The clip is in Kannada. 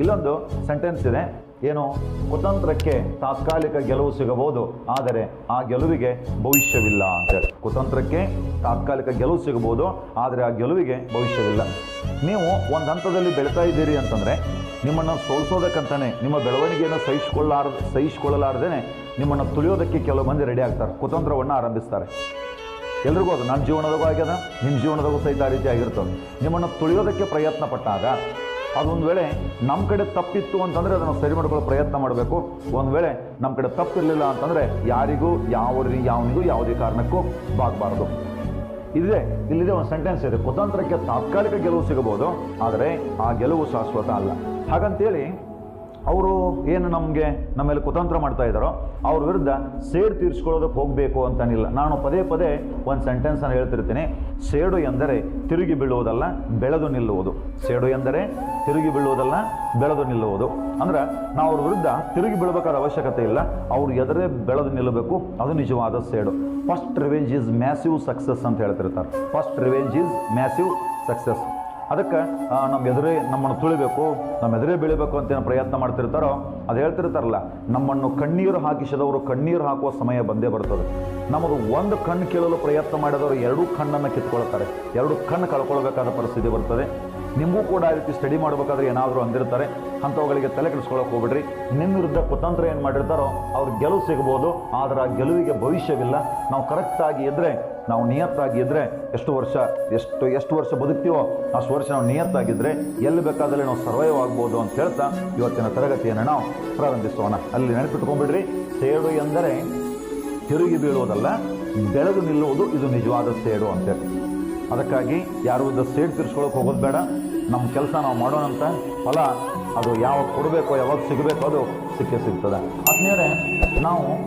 ಇಲ್ಲೊಂದು ಸೆಂಟೆನ್ಸ್ ಇದೆ, ಏನು, ಕುತಂತ್ರಕ್ಕೆ ತಾತ್ಕಾಲಿಕ ಗೆಲುವು ಸಿಗಬಹುದು, ಆದರೆ ಆ ಗೆಲುವಿಗೆ ಭವಿಷ್ಯವಿಲ್ಲ ಅಂತೇಳಿ. ಕುತಂತ್ರಕ್ಕೆ ತಾತ್ಕಾಲಿಕ ಗೆಲುವು ಸಿಗಬಹುದು, ಆದರೆ ಆ ಗೆಲುವಿಗೆ ಭವಿಷ್ಯವಿಲ್ಲ. ನೀವು ಒಂದು ಹಂತದಲ್ಲಿ ಬೆಳೀತಾ ಇದ್ದೀರಿ ಅಂತಂದರೆ ನಿಮ್ಮನ್ನು ಸೋಲಿಸೋದಕ್ಕಂತಾನೆ, ನಿಮ್ಮ ಬೆಳವಣಿಗೆಯನ್ನು ಸಹಿಸಿಕೊಳ್ಳಲಾರದೇನೆ ನಿಮ್ಮನ್ನು ತುಳಿಯೋದಕ್ಕೆ ಕೆಲವು ಮಂದಿ ರೆಡಿ ಆಗ್ತಾರೆ, ಕುತಂತ್ರವನ್ನು ಆರಂಭಿಸ್ತಾರೆ. ಎಲ್ರಿಗೂ ಅದು ನನ್ನ ಜೀವನದಾಗೂ ಆಗ್ಯದ, ನಿಮ್ಮ ಜೀವನದಾಗೂ ಸಹಿತ ಆ ರೀತಿ ಆಗಿರ್ತದೆ. ನಿಮ್ಮನ್ನು ತುಳಿಯೋದಕ್ಕೆ ಪ್ರಯತ್ನ ಪಟ್ಟಾಗ ಅದೊಂದು ವೇಳೆ ನಮ್ಮ ಕಡೆ ತಪ್ಪಿತ್ತು ಅಂತಂದರೆ ಅದನ್ನು ಸರಿ ಮಾಡ್ಕೊಳ್ಳೋ ಪ್ರಯತ್ನ ಮಾಡಬೇಕು. ಒಂದು ವೇಳೆ ನಮ್ಮ ಕಡೆ ತಪ್ಪಿರಲಿಲ್ಲ ಅಂತಂದರೆ ಯಾರಿಗೂ ಯಾವನಿಗೂ ಯಾವುದೇ ಕಾರಣಕ್ಕೂ ಬಾಗಬಾರ್ದು. ಇಲ್ಲಿದೆ ಒಂದು ಸೆಂಟೆನ್ಸ್ ಇದೆ, ಕುತಂತ್ರಕ್ಕೆ ತಾತ್ಕಾಲಿಕ ಗೆಲುವು ಸಿಗಬಹುದು, ಆದರೆ ಆ ಗೆಲುವು ಶಾಶ್ವತ ಅಲ್ಲ. ಹಾಗಂತೇಳಿ ಅವರು ಏನು ನಮ್ಮ ಮೇಲೆ ಕುತಂತ್ರ ಮಾಡ್ತಾ ಇದ್ದಾರೋ ಅವ್ರ ವಿರುದ್ಧ ಸೇಡು ತೀರಿಸ್ಕೊಳ್ಳೋದಕ್ಕೆ ಹೋಗಬೇಕು ಅಂತನಿಲ್ಲ. ನಾನು ಪದೇ ಪದೇ ಒಂದು ಸೆಂಟೆನ್ಸನ್ನು ಹೇಳ್ತಿರ್ತೀನಿ, ಸೇಡು ಎಂದರೆ ತಿರುಗಿ ಬೀಳುವುದಲ್ಲ, ಬೆಳೆದು ನಿಲ್ಲುವುದು. ಸೇಡು ಎಂದರೆ ತಿರುಗಿ ಬೀಳುವುದಲ್ಲ, ಬೆಳೆದು ನಿಲ್ಲುವುದು. ಅಂದ್ರೆ ನಾವು ಅವ್ರ ವಿರುದ್ಧ ತಿರುಗಿ ಬೀಳಬೇಕಾದ ಅವಶ್ಯಕತೆ ಇಲ್ಲ, ಅವ್ರು ಎದುರೇ ಬೆಳೆದು ನಿಲ್ಲಬೇಕು, ಅದು ನಿಜವಾದ ಸೇಡು. First revenge is massive success ಅಂತ ಹೇಳ್ತಿರ್ತಾರೆ. First revenge is massive success. ಅದಕ್ಕೆ ನಮ್ಮನ್ನು ತುಳಿಬೇಕು, ನಮ್ಮ ಎದುರೇ ಬೆಳಿಬೇಕು ಅಂತ ಏನು ಪ್ರಯತ್ನ ಮಾಡ್ತಿರ್ತಾರೋ ಅದು ಹೇಳ್ತಿರ್ತಾರಲ್ಲ, ನಮ್ಮನ್ನು ಕಣ್ಣೀರು ಹಾಕಿಸಿದವರು ಕಣ್ಣೀರು ಹಾಕುವ ಸಮಯ ಬಂದೇ ಬರ್ತದೆ. ನಮ್ಮದು ಒಂದು ಕಣ್ಣು ಕೇಳಲು ಪ್ರಯತ್ನ ಮಾಡಿದವರು ಎರಡೂ ಕಣ್ಣನ್ನು ಕಿತ್ಕೊಳ್ತಾರೆ, ಎರಡು ಕಣ್ಣು ಕಳ್ಕೊಳ್ಬೇಕಾದ ಪರಿಸ್ಥಿತಿ ಬರ್ತದೆ. ನಿಮಗೂ ಕೂಡ ಆ ರೀತಿ ಸ್ಟಡಿ ಮಾಡಬೇಕಾದ್ರೆ ಏನಾದರೂ ಅಂದಿರ್ತಾರೆ, ಅಂಥವುಗಳಿಗೆ ತಲೆ ಕೆಡಿಸ್ಕೊಳ್ಳೋಕೆ ಹೋಗ್ಬಿಡ್ರಿ. ನಿಮ್ಮ ವಿರುದ್ಧ ಕುತಂತ್ರ ಏನು ಮಾಡಿರ್ತಾರೋ ಅವ್ರ ಗೆಲುವು ಸಿಗ್ಬೋದು, ಆದರೆ ಆ ಗೆಲುವಿಗೆ ಭವಿಷ್ಯವಿಲ್ಲ. ನಾವು ಕರೆಕ್ಟಾಗಿ ಇದ್ದರೆ, ನಾವು ನಿಯತ್ತಾಗಿ ಇದ್ದರೆ ಎಷ್ಟು ವರ್ಷ ಬದುಕ್ತೀವೋ ಅಷ್ಟು ವರ್ಷ ನಾವು ನಿಯತ್ತಾಗಿದ್ದರೆ ಎಲ್ಲಿ ಬೇಕಾದಲ್ಲಿ ನಾವು ಸರ್ವೈವ್ ಆಗ್ಬೋದು ಅಂತ ಹೇಳ್ತಾ ಇವತ್ತಿನ ತರಗತಿಯನ್ನು ನಾವು ಪ್ರಾರಂಭಿಸೋಣ. ಅಲ್ಲಿ ನೆನಪಿಟ್ಕೊಂಡ್ಬಿಡ್ರಿ, ಸೇಡು ಎಂದರೆ ತಿರುಗಿ ಬೀಳುವುದಲ್ಲ, ಬೆಳೆದು ನಿಲ್ಲುವುದು, ಇದು ನಿಜವಾದ ಸೇಡು ಅಂತೇಳಿ. ಅದಕ್ಕಾಗಿ ಯಾರು ವಿರುದ್ಧ ಸೇಡು ತೀರಿಸ್ಕೊಳ್ಳೋಕೆ ಹೋಗೋದು ಬೇಡ. ನಮ್ಮ ಕೆಲಸ ನಾವು ಮಾಡೋಣಂತ ಫಲ ಅದು ಯಾವಾಗ ಕೊಡಬೇಕೋ, ಯಾವಾಗ ಸಿಗಬೇಕೋ ಅದು ಸಿಕ್ಕೇ ಸಿಗ್ತದೆ. ಆದ್ಮೇಲೆ ನಾವು